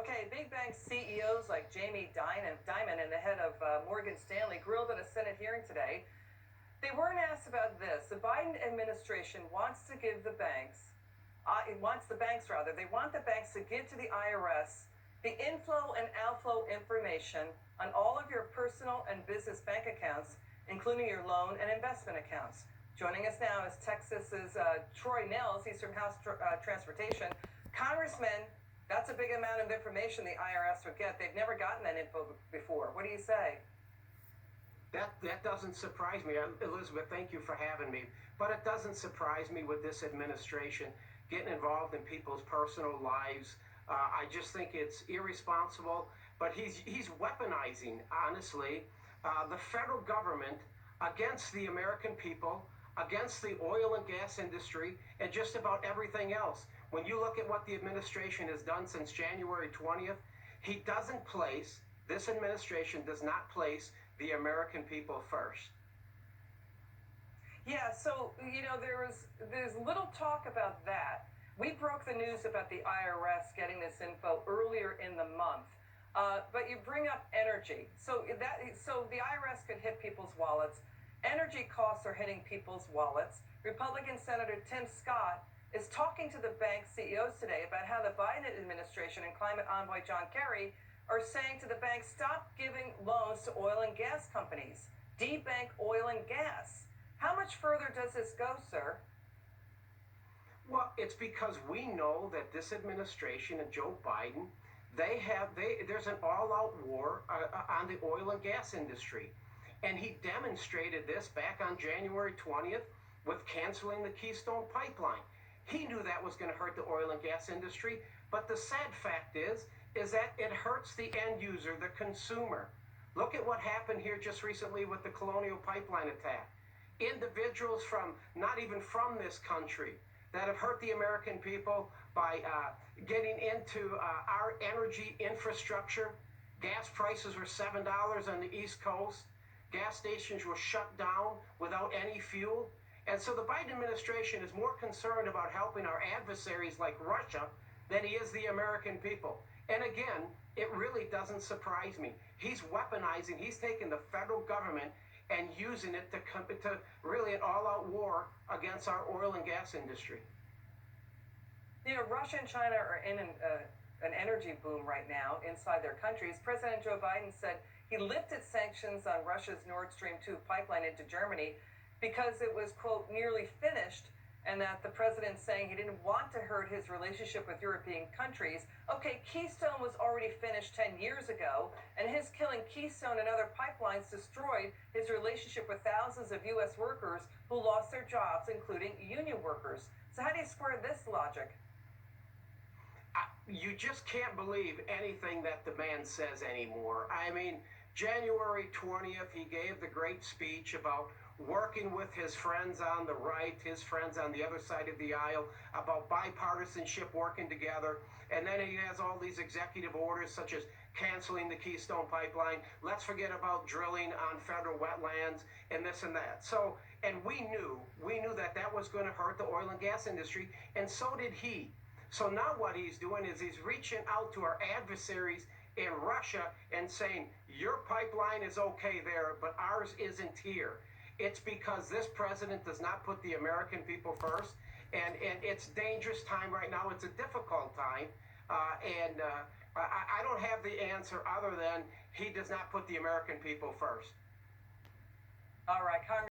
Okay, big bank CEOs like Jamie Dimon and the head of Morgan Stanley grilled at a Senate hearing today. They weren't asked about this. The Biden administration wants to give the banks, it wants the banks rather, they want the banks to give to the IRS the inflow and outflow information on all of your personal and business bank accounts, including your loan and investment accounts. Joining us now is Texas's Troy Nehls. He's from House Transportation. Congressman, that's a big amount of information the IRS would get. They've never gotten that info before. What do you say? That doesn't surprise me. Elizabeth, thank you for having me. But it doesn't surprise me with this administration getting involved in people's personal lives. I just think it's irresponsible. But he's weaponizing, honestly, the federal government against the American people, against the oil and gas industry, and just about everything else. When you look at what the administration has done since January 20th, this administration does not place the American people first. Yeah, so, there's little talk about that. We broke the news about the IRS getting this info earlier in the month. But you bring up energy. So the IRS could hit people's wallets. Energy costs are hitting people's wallets. Republican Senator Tim Scott is talking to the bank CEOs today about how the Biden administration and climate envoy John Kerry are saying to the banks, stop giving loans to oil and gas companies. Debank oil and gas. How much further does this go, sir? Well, it's because we know that this administration and Joe Biden, there's an all-out war on the oil and gas industry. And he demonstrated this back on January 20th with canceling the Keystone Pipeline. He knew that was going to hurt the oil and gas industry, but the sad fact is that it hurts the end user, the consumer. Look at what happened here just recently with the Colonial Pipeline attack. Individuals not even from this country, that have hurt the American people by getting into our energy infrastructure. Gas prices were $7 on the East Coast. Gas stations were shut down without any fuel. And so the Biden administration is more concerned about helping our adversaries like Russia than he is the American people. And again, it really doesn't surprise me. He's weaponizing, he's taking the federal government and using it to really an all-out war against our oil and gas industry. Russia and China are in an energy boom right now inside their countries. President Joe Biden said he lifted sanctions on Russia's Nord Stream 2 pipeline into Germany because it was, quote, nearly finished, and that the president's saying he didn't want to hurt his relationship with European countries. Okay, Keystone was already finished 10 years ago, and his killing Keystone and other pipelines destroyed his relationship with thousands of U.S. workers who lost their jobs, including union workers. So how do you square this logic? You just can't believe anything that the man says anymore. I mean, January 20th, he gave the great speech about working with his friends on the right, his friends on the other side of the aisle, about bipartisanship working together. And then he has all these executive orders, such as canceling the Keystone Pipeline. Let's forget about drilling on federal wetlands and this and that. So, and we knew that was going to hurt the oil and gas industry, and so did he. So now what he's doing is he's reaching out to our adversaries in Russia and saying, your pipeline is okay there, but ours isn't here. It's because this president does not put the American people first, and it's a dangerous time right now. It's a difficult time, and I don't have the answer other than he does not put the American people first. All right, Congressman.